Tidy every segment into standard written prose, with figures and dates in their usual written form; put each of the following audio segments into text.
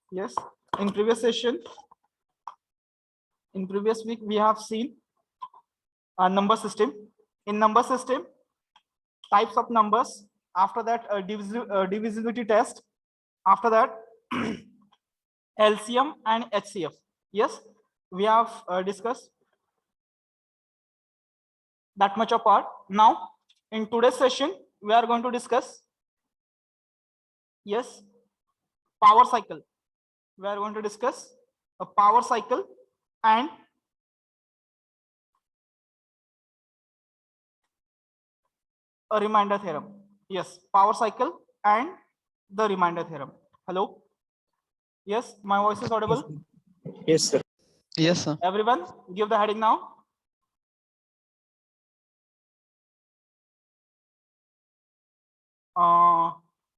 Yes, in previous session, in previous week, we have seen a number system. In number system, types of numbers. After that, divisibility test. After that, LCM and HCF. Yes, we have discussed that much apart. Now, in today's session, we are going to discuss, yes, power cycle. We are going to discuss a power cycle and a remainder theorem. Yes, power cycle and the remainder theorem. Hello. Yes, my voice is audible. Yes, sir. Yes, sir. Everyone, give the heading now.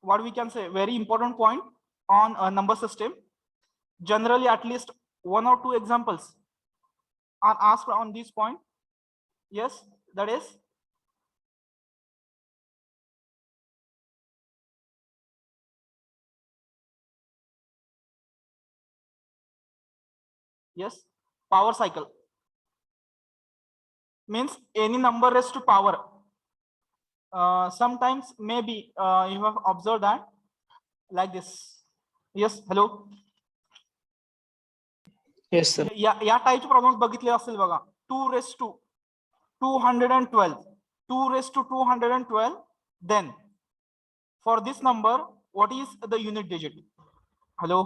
What we can say, very important point on a number system. Generally, at least 1 or 2 examples are asked on this point. Yes, that is yes, power cycle means any number raised to power. Sometimes maybe you have observed that like this. Yes, hello. Yes, sir. या टाइपचे problems बघितले असेल बघा. 2 raised to 212, 2 raised to 212. Then for this number, what is the unit digit? Hello.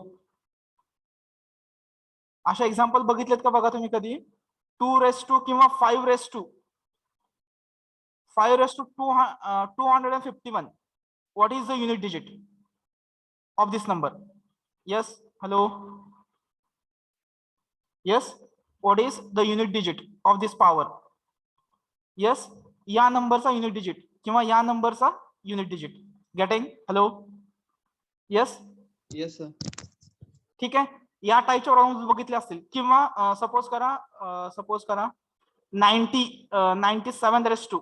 अशा example बघितलेत का बघा तुम्ही कधी? 2 raised to किंवा 5 raised to 251. What is the unit digit of this number? Yes, hello. Yes, what is the unit digit of this power? Yes, या नंबरचा unit digit किंवा या नंबरचा unit digit. Getting? Hello. Yes. Yes, sir. ठीक आहे. या टाईपच्या problems बघितले असतील किंवा सपोज करा 97 raise to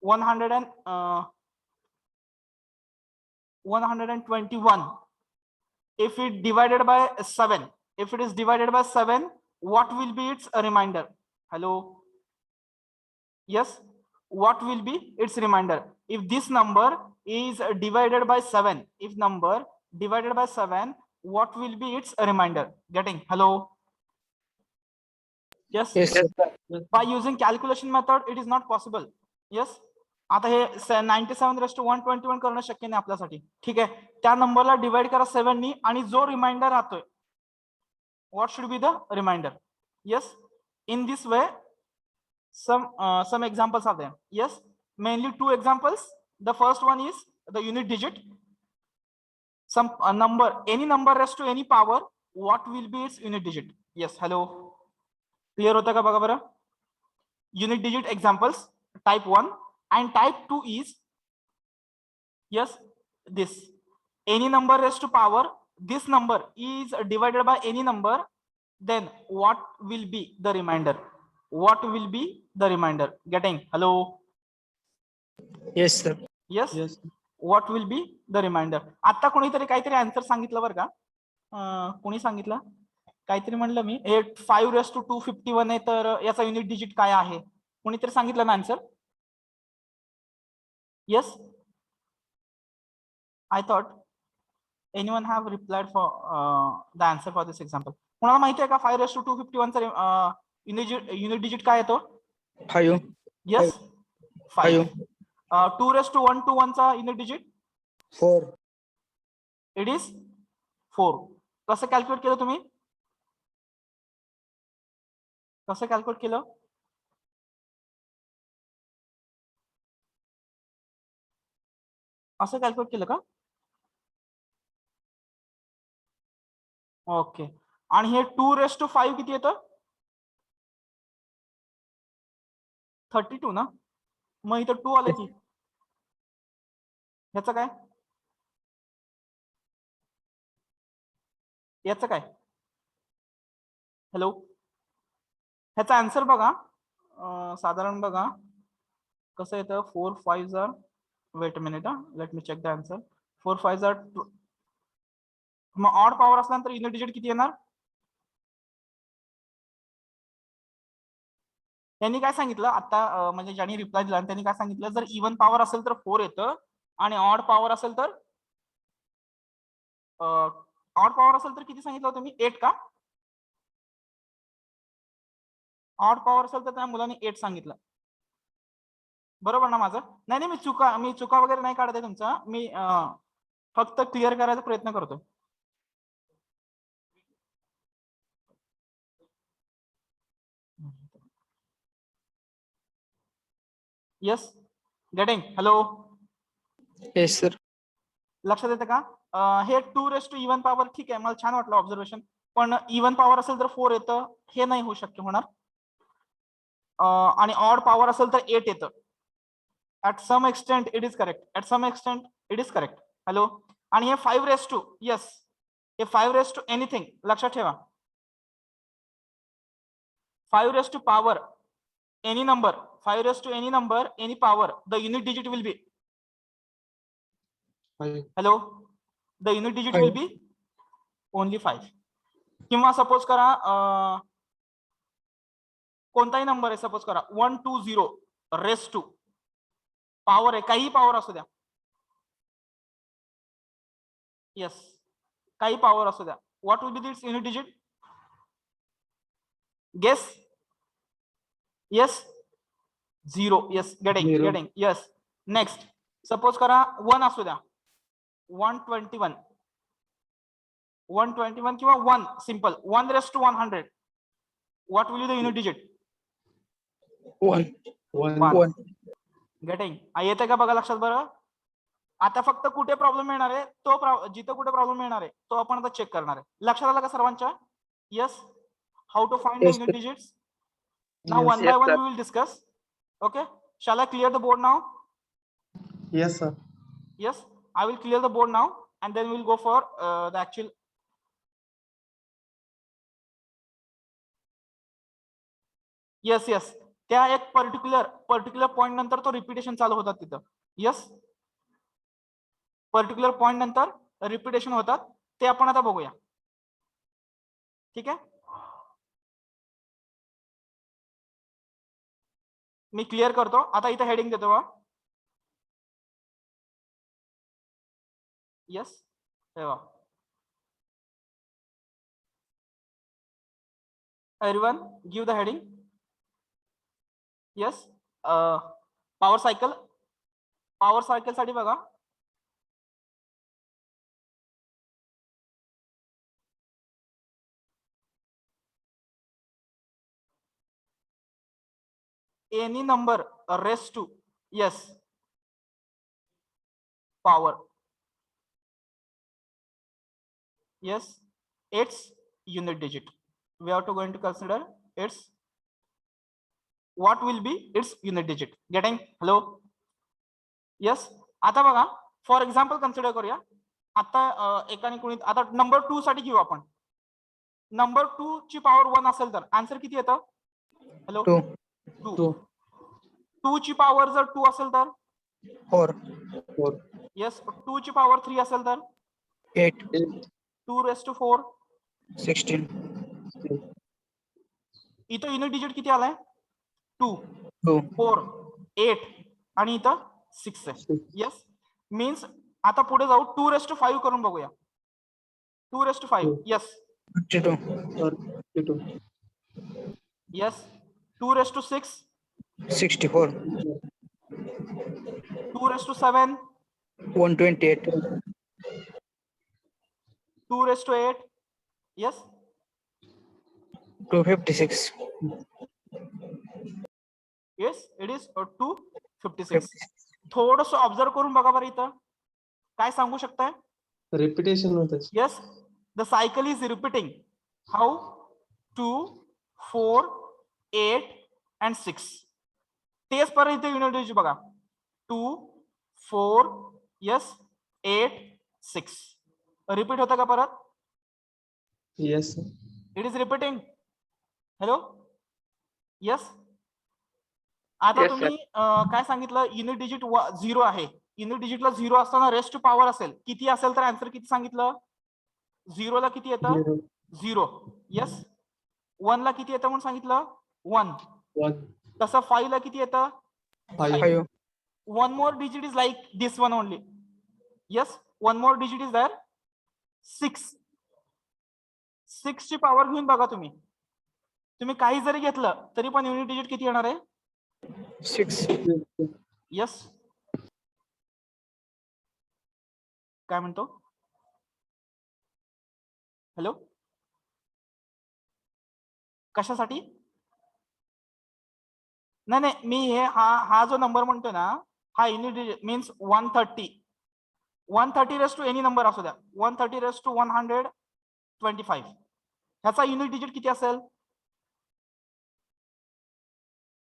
121. If it divided by 7, if it is divided by 7, what will be its remainder? Hello. Yes, what will be its remainder if this number is divided by 7? If number divided by 7, what will be its remainder? Getting? Hello. Yes, Yes, sir. by using calculation method it is not possible. Yes, आता हे 97/121 करणं शक्य नाही आपल्यासाठी. ठीक आहे, त्या नंबरला डिवाइड करा 7 नी आणि जो रिमाइंडर राहतोय, what should be the remainder? Yes, in this way some examples are there. Yes, mainly 2 examples. The first one is the unit digit. Some number, any number raised to any power, what will be its unit digit? Yes, hello. Clear होता का बघा बरं? Unit digit examples, type 1 and type 2 is, yes, this. Any number raised to power, this number is divided by any number, then what will be the remainder? What will be the remainder? Getting? Hello. Yes, sir. Yes. Yes. What will be the remainder? आता कोणीतरी काहीतरी answer सांगितलं बरं का? कोणी सांगितलं? काहीतरी म्हणलं मी 5/251 आहे, तर याचा युनिट डिजिट काय आहे? कोणीतरी सांगितलं ना answer? Yes, I thought anyone have replied for the answer for this example. कोणाला माहिती आहे का 5/251 चा युनिट डिजिट काय येतो? 5. Yes, 5. 5. 2/121 चा युनिट डिजिट 4. It is 4. कसं कॅल्क्युलेट केलं तुम्ही? कसं कॅल्क्युलेट केलं? असं कॅल्क्युलेट केलं का? ओके. आणि हे 2/5 किती येतं? 32 ना. मग इथं 2 आलं की ह्याचं काय? याचं काय? हॅलो. ह्याचा आन्सर बघा, साधारण बघा कसं येतं. 4 5 are, wait a minute, let me check the answer. 4 5 are मग ऑड पॉवर असल्यानंतर युनिट डिजिट किती येणार? त्यांनी काय सांगितलं आता म्हणजे ज्यांनी रिप्लाय दिला त्यांनी काय सांगितलं, जर इव्हन पॉवर असेल तर 4 येतं आणि ऑड पॉवर असेल तर किती सांगितलं होतं मी? 8 का? ऑड पॉवर असेल तर त्या मुलांनी 8 सांगितलं. बरोबर ना माझं? नाही नाही, मी चुका वगैरे नाही काढत आहे तुमचा, मी फक्त क्लिअर करायचा प्रयत्न करतोय. Yes, getting. Hello, Yes, sir. लक्षात येतं का? हे 2 इव्हन पॉवर ठीक आहे, मला छान वाटलं ऑब्झर्वेशन, पण इव्हन पॉवर असेल तर 4 येतं, हे नाही होऊ शक्य होणार. आणि ऑड पॉवर असेल तर 8 येतं. At some extent it is correct, at some extent it is correct. Hello, आणि हे 5 येस, हे 5 एनिथिंग लक्षात ठेवा. 5 power any number, 5 any number, any power, the unit digit will be, hello, the unit digit will be only 5. किंवा suppose करा कोणताही number आहे, suppose करा 120 रेस टू पॉवर आहे, काही पॉवर असू द्या. येस, काही पॉवर असू द्या. What will be this unit digit? Guess. Yes, 0. Yes, getting. Yes, next suppose करा 1 असू द्या, 121 किंवा 1 simple 1:100. What will be the unit digit? 1. 1. Getting. येते का बघा लक्षात? बरं, आता फक्त कुठे प्रॉब्लेम येणार आहे तो जिथं कुठे प्रॉब्लेम येणार आहे तो आपण आता चेक करणार आहे. लक्षात आलं का सर्वांच्या? Yes, how to find the Yes, unit sir. Digits. Now one by one we will discuss. Okay, shall I clear the board now? Yes, sir. Yes, I will clear the board now and then we'll go for the actual. Yes, त्या एक particular point नंतर तो repetition चालू होतात तिथं. Yes, particular point नंतर repetition होतात, ते आपण आता बघूया. ठीक आहे, मी क्लिअर करतो आता. इथे हेडिंग देतो बा. येस, तेव्हा everyone give the heading. Yes, power cycle साठी बघा. Any number raise to, yes, power, yes, its unit digit. We are going to consider its, what will be its unit digit. Getting? Hello, yes. आता बघा, for example consider करूया. आता एकाने कोणी आता number 2 साठी घेऊ आपण. नंबर 2 ची पॉवर 1 असेल तर आन्सर किती येतं? हॅलो, 2. 2 ची पॉवर जर 2 असेल तर 4. येस, 2 ची पॉवर 3 असेल तर 8. 2⁴. 16. इथं युनिट डिजिट किती आलाय? 2, 2. 4, 8 आणि इथं 6 आहे. येस, मीन्स आता पुढे जाऊ, 2⁵ करून बघूया. 2⁵, yes, 52. Yes, 2⁶, 64. 2�7, 128. 2⁸, yes, 256. Yes, it is 256. थोडस ऑब्झर्व करून बघा बरं, इथं काय सांगू शकताय? Repetition होत. Yes, the cycle is repeating. How? 2, 4, 8 and 6. तेच परत इथे युनिट डिजिट बघा. 2, 4, yes, 8, 6. रिपीट होतं का परत? Yes, sir. It is repeating. Hello, yes. आता तुम्ही काय सांगितलं? युनिट डिजिट 0 आहे. युनिट डिजिटला 0 असताना रेस्ट टू पॉवर असेल, किती असेल तर आन्सर किती सांगितलं? झिरोला किती येतं? 0 झिरो. येस. 1 ला किती येतं म्हणून सांगितलं? 1. 1 तसं 5 ला किती येतं? 5 5 One more digit is like this one only. Yes, one more digit is there. 6. 6 ची पॉवर घेऊन बघा तुम्ही. तुम्ही काही जरी घेतलं तरी पण युनिट डिजिट किती येणार आहे? 6 यस. काय म्हणतो? हॅलो, कशासाठी? नाही नाही, मी हे हा जो नंबर म्हणतोय ना, हा unit digit means 130. 130 raise to any number असू द्या, 130 रेस टू 125. ह्याचा युनिट डिजिट किती असेल?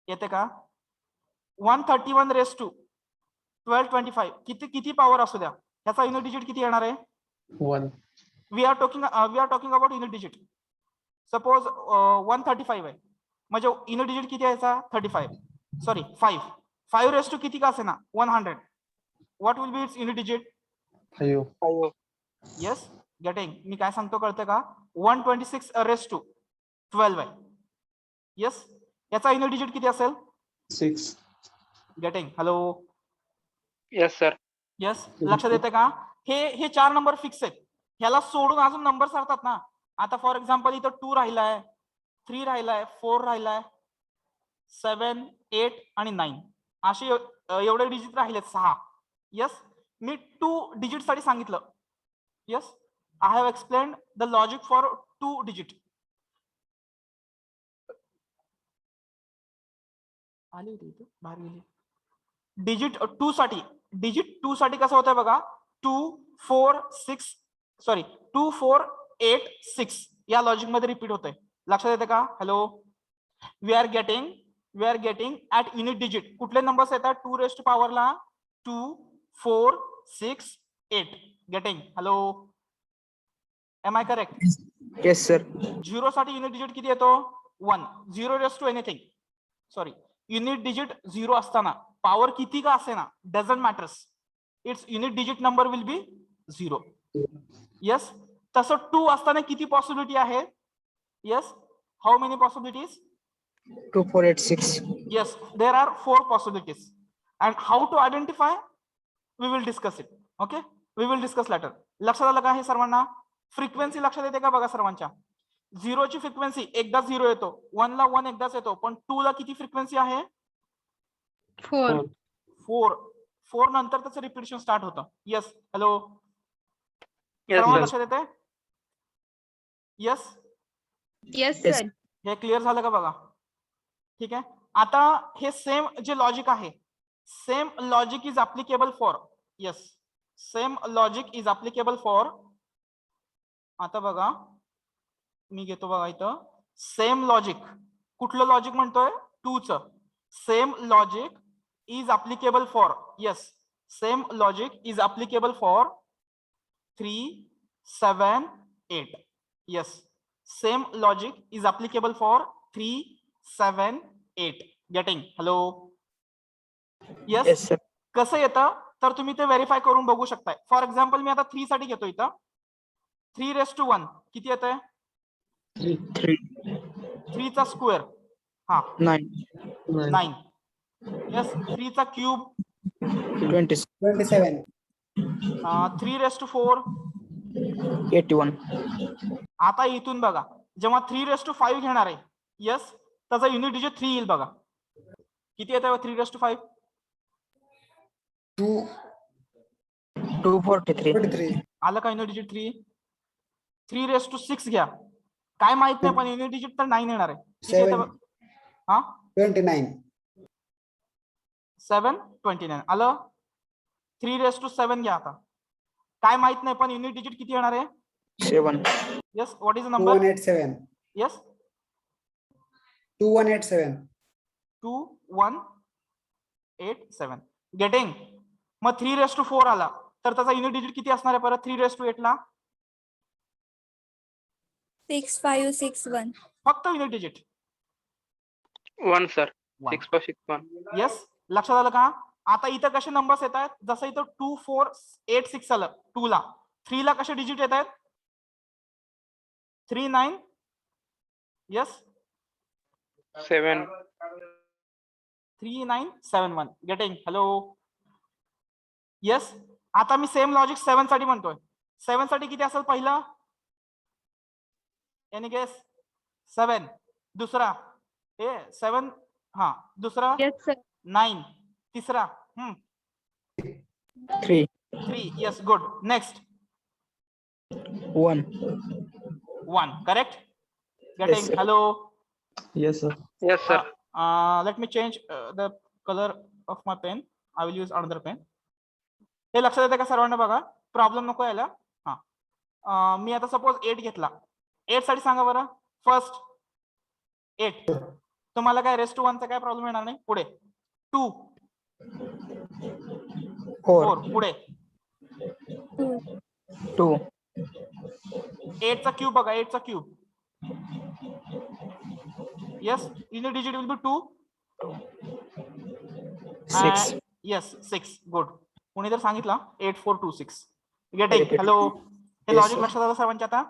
येते का? 131 रेस टू 1225 किती पॉवर असू द्या, ह्याचा युनिट डिजिट किती येणार आहे? 1 we are talking about unit digit. Suppose 135 आहे, म्हणजे युनिट डिजिट किती यायचा? 35. सॉरी 5 रेस टू किती का असे ना 100. What will be its unit digit? 5 yes, getting. मी काय सांगतो कळतं का? 126 रेस टू 12 आहे. येस, याचा युनिट डिजिट किती असेल? 6 getting. Hello, yes sir. Yes, लक्षात येते का? हे 4 नंबर फिक्स आहेत. ह्याला सोडून अजून नंबर असतात ना. आता फॉर एक्झाम्पल इथं 2 राहिलाय, 3 राहिलाय, 4 राहिलाय, 7, 8 आणि 9 असे एवढे डिजिट राहिलेत 6. येस, मी 2 डिजिट साठी सांगितलं. Yes, I have explained the logic for 2 digit. आली होती इथे, बाहेर गेली. डिजिट 2 साठी कसं होतंय बघा? 2 4 6 सॉरी 2 4 8 6 या लॉजिक मध्ये रिपीट होतंय. लक्षात येते का? Hello, we are getting at unit digit कुठले नंबर्स येतात 2 रेस टू पॉवरला? 2 4 6 8. Getting. Hello, am I correct? yes sir 0 साठी युनिट डिजिट किती येतो? 1. 0 raise to anything, sorry unit digit 0 असताना पॉवर किती का असे ना, doesn't matters, it's unit digit number will be 0. Yes, तसं 2 असताना किती पॉसिबिलिटी आहे? Yes, how many possibilities? 2 4 8 6 Yes, there are 4 possibilities. And how to identify? We will discuss it. Okay? We will discuss later. लक्षात आलं का हे सर्वांना? Frequency लक्षात येते का बघा सर्वांच्या? 0 ची फ्रिक्वेन्सी एकदा 0 येतो, 1 ला 1 एकदाच येतो, पण 2 ला किती फ्रिक्वेन्सी आहे? 4. 4 नंतर त्याचं रिपिटेशन स्टार्ट होतं. येस, हॅलो, येस सर्वांना सर. लक्षात येते? Yes, Yes, Yes. sir. हे क्लिअर झालं का बघा? ठीक आहे. आता हे सेम जे लॉजिक आहे, same logic is applicable for, yes, same logic is applicable for. आता बघा, मी घेतो बघा इथं सेम लॉजिक. कुठलं लॉजिक म्हणतोय? 2 च. Same logic is applicable for, yes, same logic is applicable for 3 7 8. Yes, same logic is applicable for 3 7 8. Getting. Hello, yes yes. sir कसं येतं तर तुम्ही ते व्हेरीफाय करून बघू शकताय. फॉर एक्झाम्पल मी आता 3 साठी घेतो इथं. 3 रेस टू 1 किती येत आहे? 3 3 चा स्क्वेअर, हा 9 9. येस, 3 चा क्यूब 20 27 3 रेस टू 4. 81 आता इथून बघा, जेव्हा 3 रेस टू 5 घेणार आहे, येस, त्याचा युनिट डिजिट 3 येईल बघा. किती येत आहे 3 रेस टू 5? 243 43 आलं का युनिट डिजिट 3? 3 रेस टू 6 घ्या, काय माहित नाही, पण युनिट डिजिट तर 9 येणार आहे. किती येतं 7 बघ? हा 29 7 29 आलं. 3 रेस टू 7 घ्या, आता काय माहित नाही, पण युनिट डिजिट किती येणार आहे? 7 yes, what is the number? 2187 yes, 2187 2187. Getting. मग 3 रेस टू 4 आला तर त्याचा युनिट डिजिट किती असणार आहे परत 3 रेस टू 8 ला? 6561. फक्त युनिट डिजिट 1 सर. 1. 6 4 6 1. येस, लक्षात आलं का? आता इथं कसे नंबर्स येत आहेत? जसं इथं 2 4 8 6 आलं 2 ला, 3 ला कसे डिजिट येत आहेत? 39. Yes. 7. 3971. Getting? Hello. Yes. आता मी सेम लॉजिक 7 साठी म्हणतोय. 7 साठी किती असेल पहिला? Any guess? 7. दुसरा 7. हा दुसरा Yes, sir. 9. तिसरा 3 3. Yes, good. Next 1. 1. Correct? Getting? sir. Hello. Yes, sir. Yes, sir. Let me change the color of my pen. I will use another pen. हे लक्षात येते का सर्वांना? बघा, प्रॉब्लेम नको यायला. हा मी आता सपोज 8 घेतला. 8 साठी सांगा बरं. फर्स्ट 8. तुम्हाला काय रेस्ट टू 1 चा काय प्रॉब्लेम येणार नाही. पुढे 2 4 पुढे 2 8 चा क्यूब बघा. 8 चा cube. Yes, unit digit will be 2. 6 Yes, 6. Good. कोणी जर सांगितलं 8426. गेटिंग? हॅलो. हे Yes, लॉजिक sir. लक्षात आलं सर्वांच्या? आता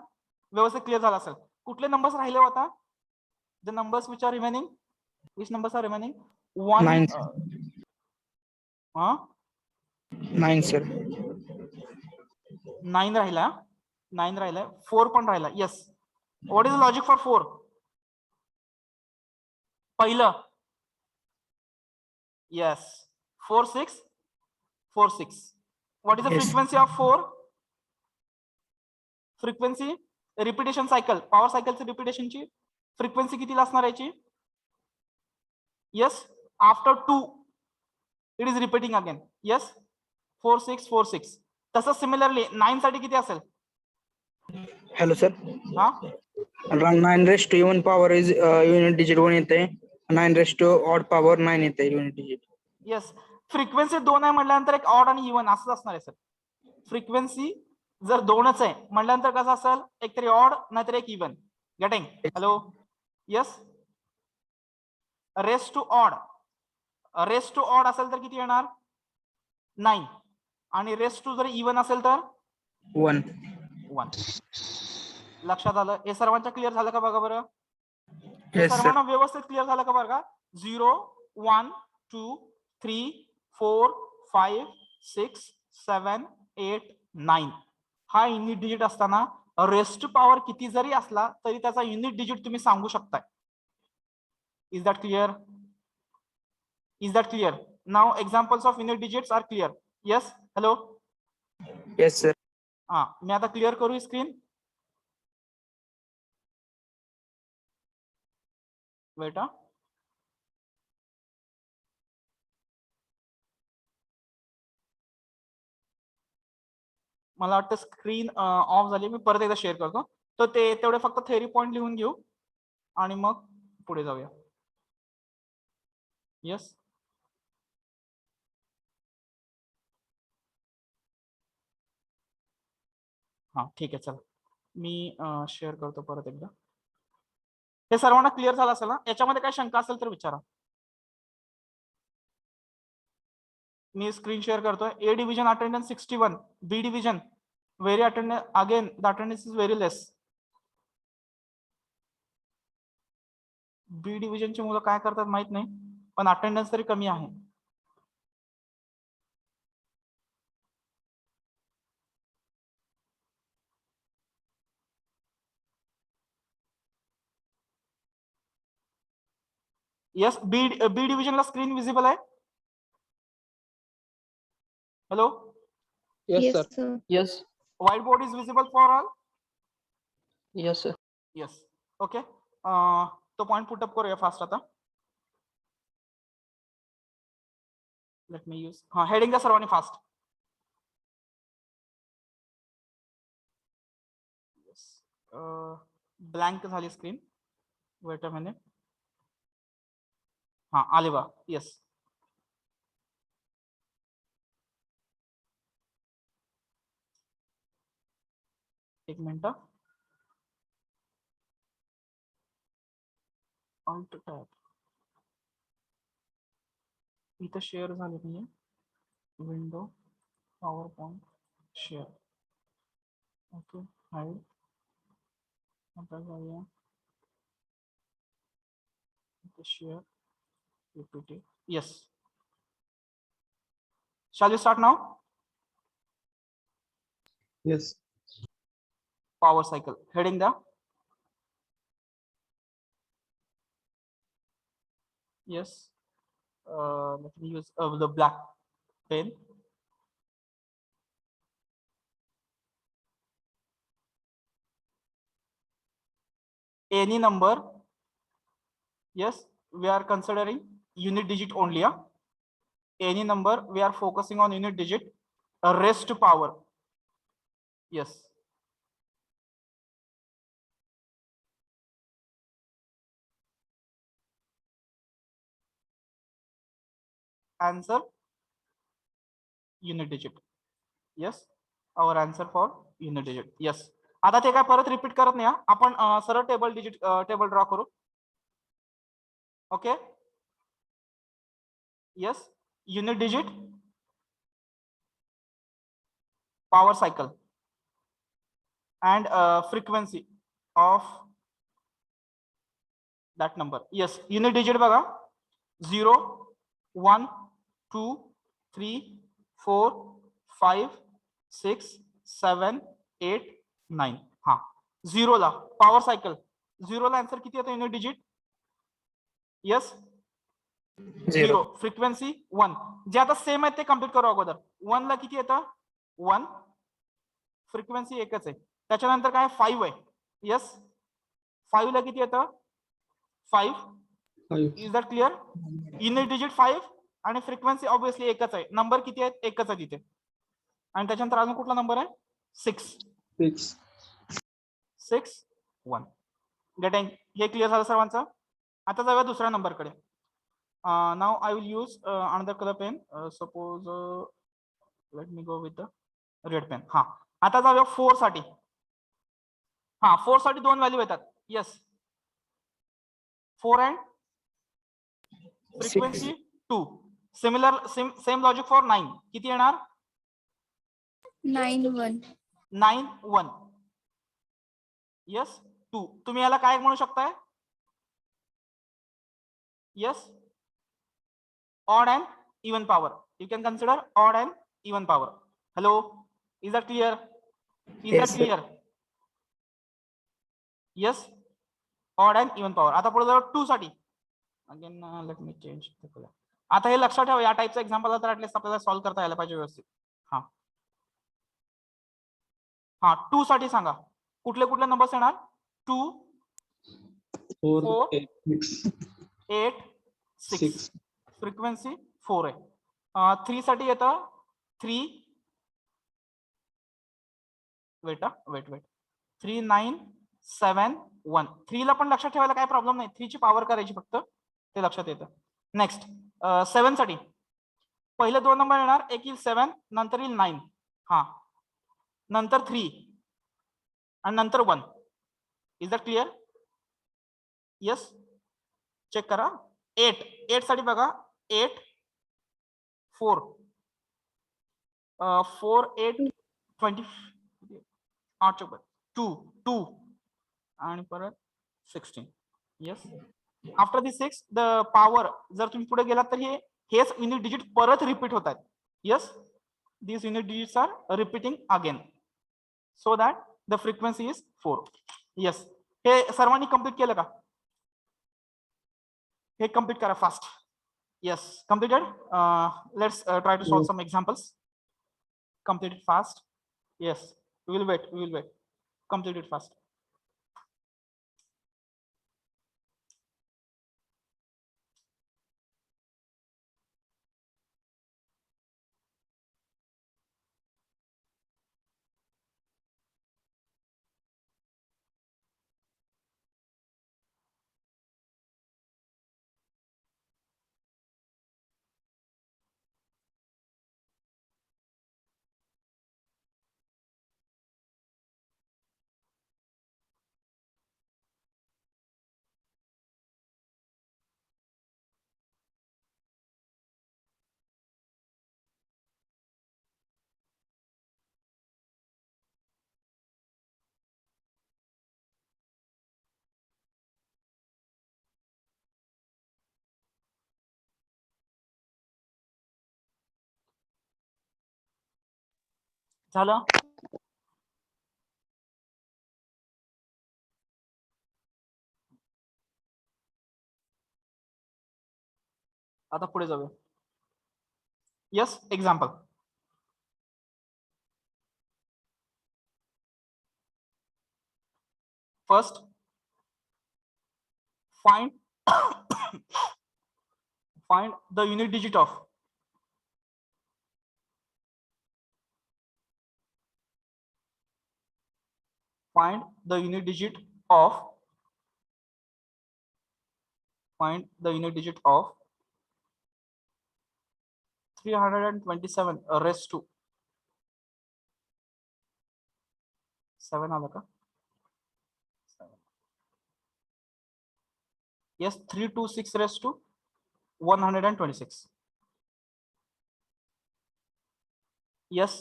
व्यवस्थित क्लिअर झालं असेल. कुठले नंबर्स राहिले होता? The numbers which are remaining. Which numbers are remaining? 1. 9 हा 9 sir. 9 राहिला. 9 राहिला. 4 पण राहिला. Yes. What is logic for 4? पहिलं yes 4 6 4 6. What is the Yes. Frequency of 4? Frequency repetition cycle, power सायकलची रिपिटेशनची फ्रिक्वेन्सी किती असणार याची? Yes, after 2 it is repeating again. Yes 4 6 4 6. तसंच सिमिलरली 9 साठी किती असेल? Hello sir. हा 9 raised to even power is unit digit 1 येते. 9 raised to odd power 9 येते unit digit. येस. फ्रिक्वेन्सी 2 आहे म्हटल्यानंतर एक ऑड आणि इव्हन असंच असणार आहे सर. फ्रिक्वेन्सी जर 2च आहे म्हटल्यानंतर कसं असेल? एक तरी ऑड नाहीतर एक even. Getting? Hello. Yes. Raise to odd. Raise to odd असेल तर किती येणार? 9. आणि रेस टू जर इव्हन असेल तर 1 1. लक्षात आलं? हे सर्वांच्या क्लिअर झालं का बघा बरं? हे Yes sir. सर्वांना व्यवस्थित क्लिअर झालं का बघा? 0 1 2 3 4 5 6 7 8 9. हा युनिट डिजिट असताना रेस्ट पॉवर किती जरी असला तरी त्याचा युनिट डिजिट तुम्ही सांगू शकताय. Is that clear? Is that clear? Now examples of unit digits are clear. Yes. Hello. Yes sir. हा मी आता क्लिअर करू स्क्रीन. वेट. मला वाटतं स्क्रीन ऑफ झाली. मी परत एकदा शेअर करतो. तर ते तेवढे फक्त थेअरी पॉइंट लिहून घेऊ आणि मग पुढे जाऊया. येस. हा ठीक आहे. चला मी शेअर करतो परत एकदा. हे सर्वांना क्लिअर झालं असेल ना? याच्यामध्ये काय शंका असेल तर विचारा. मी स्क्रीन शेअर करतोय. A division attendance 61. B division very attendance again the attendance is very less. B डिव्हिजनची मुलं काय करतात माहित नाही, पण अटेंडन्स तरी कमी आहे. येस. बी डिव्हिजनला स्क्रीन विजिबल आहे? Hello. Yes, Yes, sir. sir. Yes. White board is visible for all? Yes, sir. Yes. Okay. तो पॉइंट पुटअप करूया फास्ट आता. लेट मी यूज हेडिंग का सर्वांनी फास्ट. ब्लँक झाली स्क्रीन. Weight a minute. हा आले बा. येस. एक मिनिट. ऑल्ट टॅब इथं शेअर झाले नाहीये. Window power point share. Okay. Hide आता जाऊया share PPT. Yes. Shall we start now? Yes. Power cycle. Heading the. Yes. Let me use the black pen. Any number. Yes, we are considering unit digit only. Yeah? Any number we are focusing on unit digit raised to power. Yes. Answer unit digit. Yes, our answer for unit digit. Yes. आता ते काय परत repeat करत नाही. आपण सरळ table digit table draw करू. Okay. Yes, unit digit, power cycle, and frequency of that number. Yes, unit digit बघा 0 1 2 3 4 5 6 7 8 9. हा 0 ला पॉवर सायकल 0 ला आन्सर किती येतो युनिट डिजिट. यस 0. फ्रिक्वेन्सी 1. जे आता सेम आहे ते कम्प्लीट करू अगोदर. 1 ला किती येतं 1. फ्रिक्वेन्सी एकच आहे. त्याच्यानंतर काय 5 आहे. यस 5 ला किती येतं 5. 5. Is that clear. Unit digit 5 आणि फ्रिक्वेन्सी ऑब्विसली एकच आहे. नंबर किती आहेत एकच आहे तिथे. आणि त्याच्यानंतर अजून कुठला नंबर आहे 6. 6. 6 1. गेटिंग. हे क्लिअर झालं सर्वांचं. आता जाऊया दुसऱ्या नंबरकडे. Now I will use another colour pen. Suppose let me go with the red pen. हा आता जाऊया 4 साठी. हा 4 साठी दोन व्हॅल्यू येतात. Yes 4 and frequency 2. Similar same logic for 9. किती येणार 9 1. 9 1. येस 2. तुम्ही याला काय म्हणू शकताय. Yes odd and even power. You can consider odd and even power. Hello, is that clear? Is Yes, that clear? Yes, odd and even power. आता पुढे जाऊ 2 साठी. Again let me change the colour. आता हे लक्षात ठेवा या टाइपचा example तर ऍटलीस्ट आपल्याला सॉल्व्ह करता यायला पाहिजे व्यवस्थित. हा हा 2 साठी सांगा कुठले कुठले नंबर्स येणार. 2 4. 4 8. 8 6. 6. फ्रिक्वेन्सी 4 आहे. 3 साठी येतं 3. वेट 3 9 7 1. 3 ला पण लक्षात ठेवायला काय प्रॉब्लेम नाही. 3 ची पॉवर करायची फक्त ते लक्षात येतं. नेक्स्ट 7 साठी पहिले दोन नंबर येणार. एक येईल 7 नंतर येईल 9. हा नंतर 3 आणि नंतर 1. Is that clear. Yes check करा. 8 साठी बघा 8 4 4 8 20 8 2 2 आणि परत 16. Yes after this 6 the power जर तुम्ही पुढे गेलात तर हेच युनिट डिजिट परत रिपीट होत आहेत. Yes these unit digits are repeating again so that the frequency is 4. yes हे सर्वांनी कंप्लीट केलं का. हे कंप्लीट करा fast. yes completed. Let's try to solve some examples. Complete it fast. Yes we will wait. Complete it fast. झालं. आता पुढे जाऊया. Yes, example. First, find find the unit digit of find the unit digit of 327 raised to 7 आलं का? Yes, 326 raised to 126. Yes.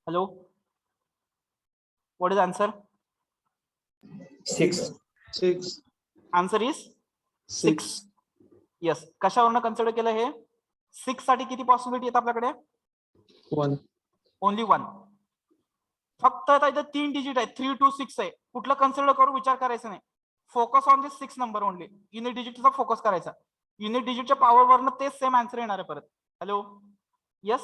Hello. What is the answer? 6. 6. Answer is 6. Yes. कशावरनं consider केलं हे? 6 साठी किती पॉसिबिलिटी आहेत आपल्याकडे? 1. ओनली 1. फक्त आता इथं 3 डिजिट आहे, 3 2 6 आहे. कुठलं कन्सिडर करू विचार करायचा नाही. Focus on this 6 number only. Unit डिजिटचा फोकस करायचा. युनिट डिजिटच्या पॉवरवरनं तेच सेम आन्सर येणार आहे परत. हॅलो. येस,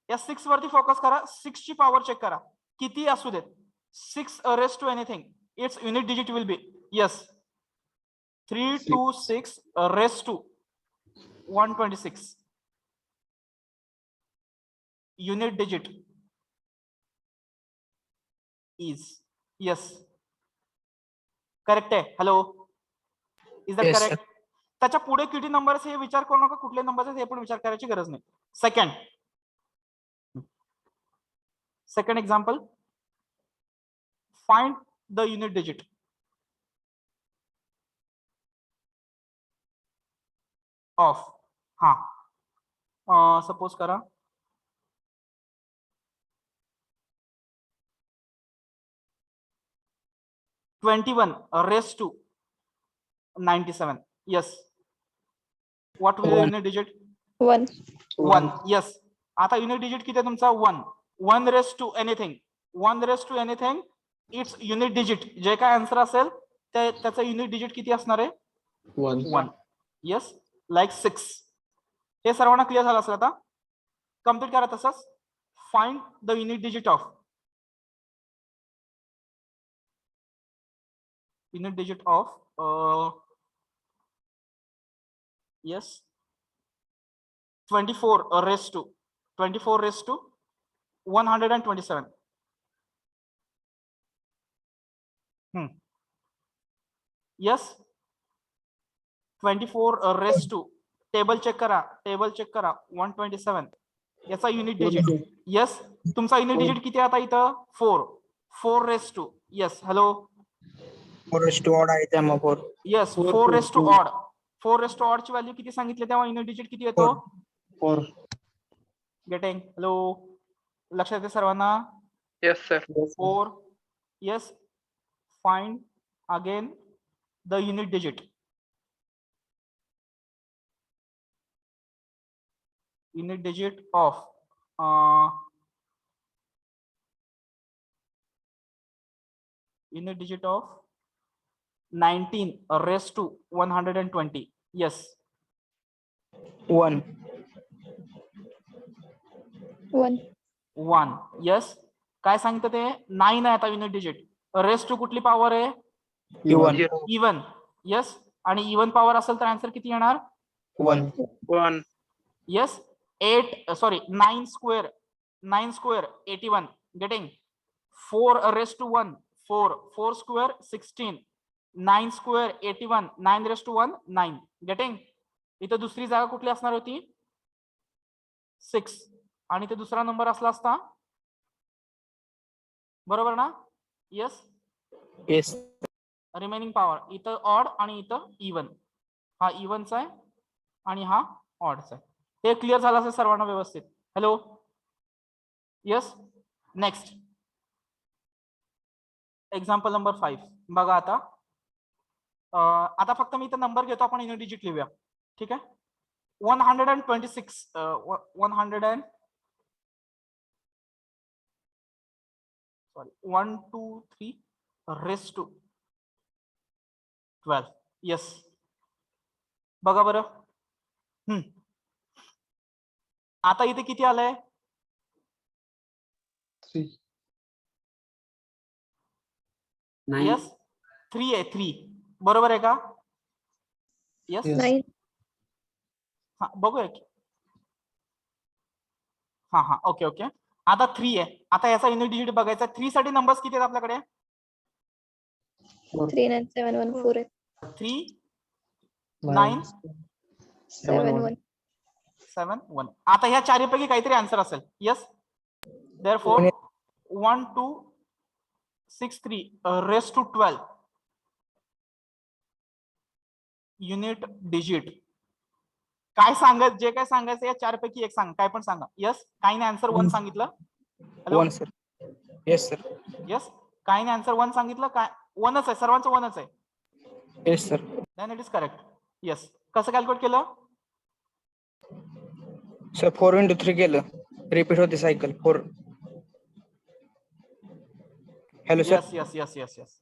या 6 वरती फोकस करा. 6 ची पॉवर चेक करा किती असू देत. 6 raise to anything, its unit digit will be yes 326 raise to 126. Unit digit is yes, correct आहे. Hello, is that Yes, sir. Correct? त्याच्या पुढे किती नंबर हे विचार करू नका, कुठले नंबर हे पण विचार करायची गरज नाही. Second example, find the unit digit of, हा सपोज करा 21 raised to 97. Yes. What will be the One. unit digit? 1. 1. Yes. आता युनिट डिजिट किती आहे तुमचा? 1. 1 raised to anything. 1 raised to anything. Its unit digit जे काय आन्सर असेल त्याचा युनिट डिजिट किती असणार आहे? 1. 1. Yes, like 6. हे सर्वांना क्लिअर झालं असेल. आता कम्प्लीट करा तसंच. Find the unit digit of unit digit of yes 24 raised to 127. Yes, 24 raised to table check करा 127 याचा युनिट डिजिट. येस, तुमचा युनिट डिजिट किती आता इथं? 4 raised to yes. Hello. 4 raised to odd आहे त्यामुळे 4. Yes, 4 4 raised to to odd. 4 raised to odd ची value किती सांगितली तेव्हा युनिट डिजिट किती येतो? 4. गेटिंग. हॅलो, लक्षात येते सर्वांना? Yes, sir. 4. Yes, find again the unit digit. Unit digit of 19 raised to 120. Yes. 1. 1. Yes. काय सांगतं ते? 9 आहे आता युनिट डिजिट. रेस्ट टू कुठली पॉवर आहे? Even. इवन. येस, आणि इवन पॉवर असेल तर आन्सर किती येणार? 1. 1. Yes, 9 square 81. Getting. 4 raised to 1 4 square 16. 9 square 81. 9 raised to 1 9. Getting. इथं दुसरी जागा कुठली असणार होती? 6. आणि ते दुसरा नंबर असला असता, बरोबर ना? येस. Yes. रिमेनिंग पॉवर इथं ऑड आणि इथं इवन. हा इवनचा आहे आणि हा ऑडचा आहे. हे क्लिअर झालं असेल सर्वांना व्यवस्थित? Hello. Yes. Next example number 5 बघा. आता फक्त मी इथं नंबर घेतो, आपण युनिट डिजिट लिहूया. ठीक आहे. 126 100 and sorry 1 2 3 raised to 12. Yes, बघा बरं. आता इथे किती आलंय? 3. यस 3 आहे 3 बरोबर आहे का? Yes Yes. 9. हा बघूया की. हा हा ओके ओके. आता 3 आहे. आता याचा युनिट डिजिट बघायचा. 3 साठी नंबर्स किती आहेत आपल्याकडे? 4. 3, 9, 7, 1, 4 आहे. 3 9. 7, 1. 7 1. आता ह्या चारीपैकी काहीतरी आन्सर असेल. Yes therefore 1 2 6 3 raise to 12 unit digit. काय सांगत जे काय सांगायचं या चारपैकी एक सांग. काय पण सांगा. यस काही नाही आन्सर 1 सांगितलं. Hello 1 sir. Yes sir. Yes काही नाही आन्सर 1 सांगितलं. काय 1च आहे सर्वांचं 1च आहे. Yes sir. Then it is correct. Yes कसं कॅल्क्युलेट केलं? सर 4 into 3 केलं. रिपीट होते cycle 4. Hello sir. Yes yes yes yes yes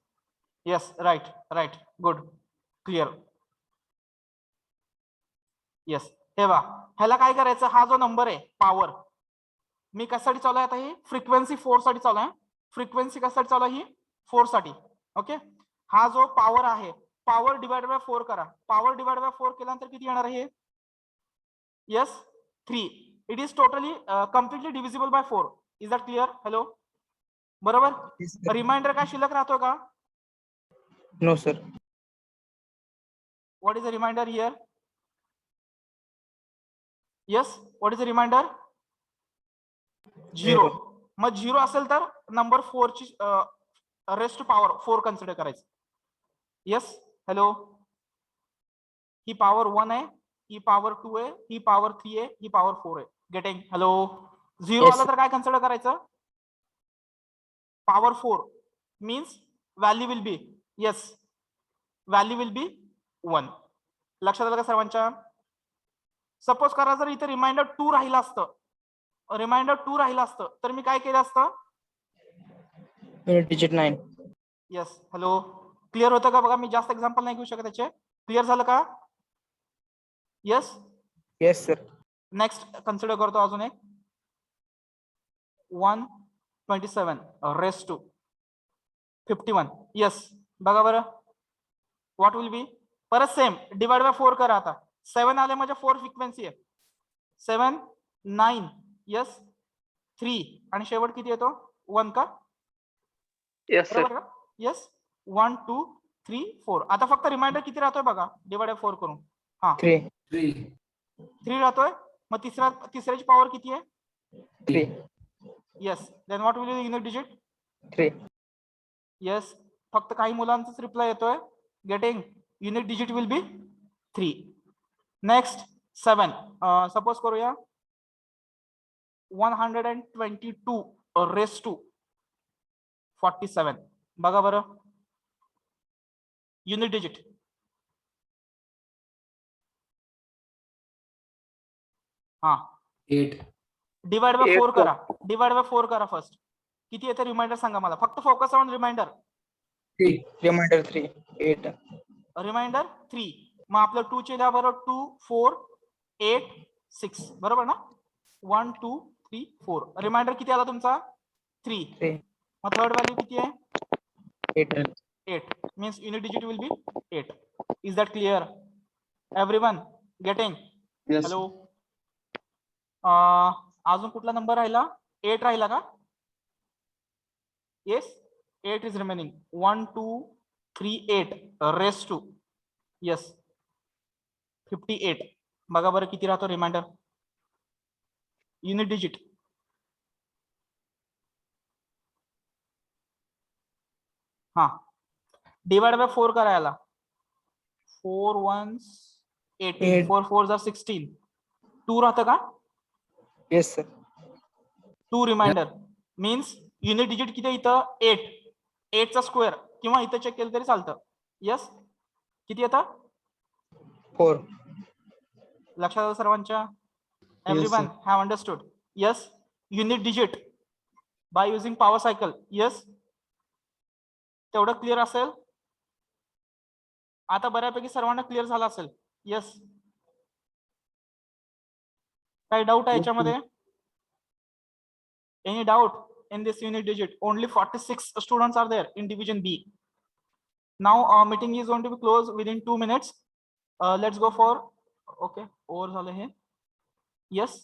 yes right right good clear. Yes हे बा ह्याला काय करायचं? हा जो नंबर आहे पॉवर मी कशासाठी चालू आहे आता? ही फ्रिक्वेन्सी 4 साठी चालू आहे. फ्रिक्वेन्सी कशासाठी चालू आहे? ही 4 साठी. ओके हा जो पॉवर आहे पॉवर डिवाइड बाय 4 करा. पॉवर डिवाइड बाय 4 केल्यानंतर किती येणार आहे? Yes 3. It is totally completely divisible by 4. Is that clear? Hello बरोबर. रिमाइंडर काय शिल्लक राहतो का? No sir. What is a remainder here? Yes what is a remainder? 0. मग 0 असेल तर नंबर 4 ची रेस्ट पॉवर 4 कन्सिडर करायचं. यस हॅलो ही पॉवर 1 आहे, ही पॉवर 2 आहे, ही पॉवर 3 आहे, ही पॉवर 4 आहे. गेटिंग? हॅलो 0 Yes, आला तर काय कन्सिडर करायचं? Power 4 means value will be yes value will be 1. लक्षात आलं का सर्वांच्या? सपोज करा जर इथे रिमाइंडर 2 राहिलं असतं तर मी काय केलं असतं? Unit digit 9. Yes hello clear होतं का? बघा मी जास्त एक्झाम्पल नाही घेऊ शकत त्याचे. क्लिअर झालं का? Yes yes sir. Next consider करतो अजून एक 127 रेस टू 51. यस बघा बरं व्हॉट विल बी? परत सेम डिवाइड बाय 4 करा. आता 7 आले म्हणजे 4 फ्रिक्वेन्सी आहे. 7 9 यस 3 आणि शेवट किती येतो? 1 का? Yes, sir. बरोबर का? यस 1 2 3 4. आता फक्त रिमाइंडर किती राहतोय बघा डिवाइड बाय 4 करून. हा 3 3 राहतोय. मग तिसऱ्याची पॉवर किती आहे? 3 yes then what will be unit digit? 3. Yes फक्त काही मुलांचाच रिप्लाय येतोय. Getting unit digit will be 3. Next 7 suppose करूया 122 रेस टू 47. बघा बरं युनिट डिजिट. हा 8. डिवाइड बाय 4 8 करा. डिवाइड बाय 4 करा फर्स्ट. किती येते रिमाइंडर सांगा मला. फक्त focus on remainder. 3. Remainder 3. 8. Remainder 3. मग आपलं 2 चे द्या बरोबर 2 4 8 6 बरोबर ना? 1 2 3 4. रिमाइंडर किती आला तुमचा? 3. 3. मग थर्ड व्हॅल्यू किती आहे? 8. 8 means unit digit will be 8. Is that clear? Everyone getting? Yes. Hello. अजून कुठला नंबर राहिला? 8 राहिला का? Yes 8 is remaining. 1 2 3 8 raised to yes 58. बघा बरं किती राहतो रिमाइंडर युनिट डिजिट? हा डिवाइड बाय 4 करायला 4 1s 18 4 4s are 16. 2 राहतं का? Yes sir. 2 remainder means unit digit किती इथं 8. 8 चा स्क्वेअर किंवा इथं चेक केलं तरी चालतं. यस किती येतं? 4. लक्षात आलं सर्वांच्या? Everyone have understood? Yes. Unit digit by using power cycle. Yes, तेवढं क्लिअर असेल? आता बऱ्यापैकी सर्वांना क्लिअर झालं असेल. येस, काही डाऊट आहे याच्यामध्ये? Any doubt in this unit digit? Only 46 students are there in division B. Now meeting is going to be closed within 2 minutes. Let's go for okay, over झालं हे. Yes,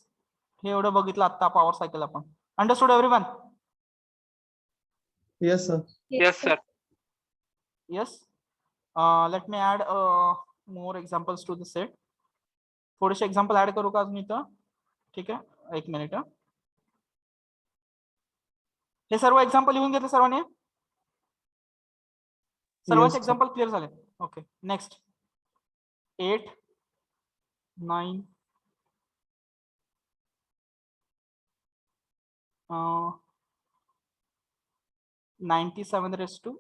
हे एवढं बघितलं आता पॉवर सायकल आपण. Understood everyone? Yes, sir. Yes, sir. Yes. Let me add more examples to the set. थोडेसे example add करू का अजून इथं? ठीक आहे, एक मिनिट. हे सर्व एक्झाम्पल लिहून घेतले सर्वांनी? सर्वांचे sir. एक्झाम्पल क्लिअर झाले? Okay, next 8 9 97 raised to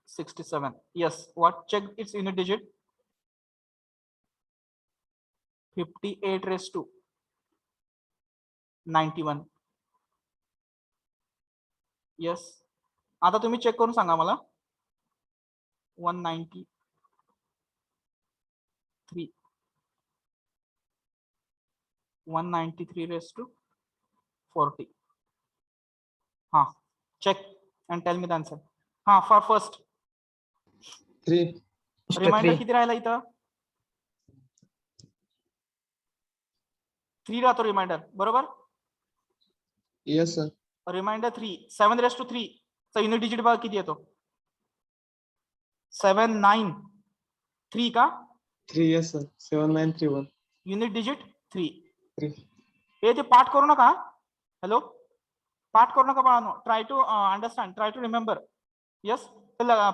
67. Yes, what? Check its unit digit. 58 raised to 91. Yes. आता तुम्ही चेक करून सांगा मला. 193 193 raised to 40. हा, check and tell me the answer. हा, for first 3. रिमाइंडर किती राहिला इथं? 3 राहतो रिमाइंडर, बरोबर? Yes, sir. Reminder 3. 7 raised to 3 चा युनिट डिजिट बघा किती येतो? 793 का? 3. Yes, sir. 7931. Unit digit 3. 3. हे ते पाठ करू नका. हॅलो, पाठ करू नका बाळांनो. Try to understand, try to remember. Yes,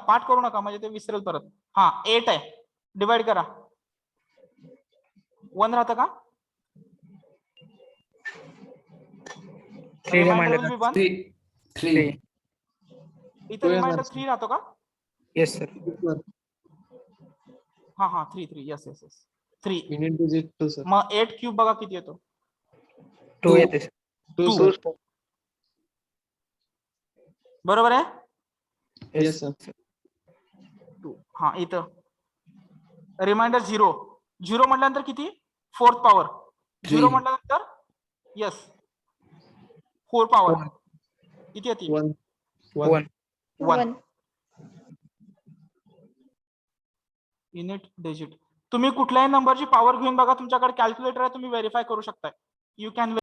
पाठ करू नका म्हणजे ते विसरेल परत. हा, 8 आहे, डिवाइड करा. 1 राहतं का? Remainder will be 1. 3. इथं रिमाइंडर 3 राहतो का? Yes, sir. Yes, sir. हा हा, 3 yes yes yes 3. Unit digit 2, sir. मग 8 क्यूब बघा किती येतो? 2 येते sir. 2, Two. sir. बरोबर आहे? Yes, sir. 2. हा, इथं रिमाइंडर 0. 0 म्हटल्यानंतर किती? 4th power. 0 म्हटल्यानंतर यस 4 पॉवर One. किती येते? 1. 1. 1 युनिट डिजिट. तुम्ही कुठल्याही नंबरची पॉवर घेऊन बघा, तुमच्याकडे कॅल्क्युलेटर आहे, तुम्ही व्हेरीफाय करू शकता. You can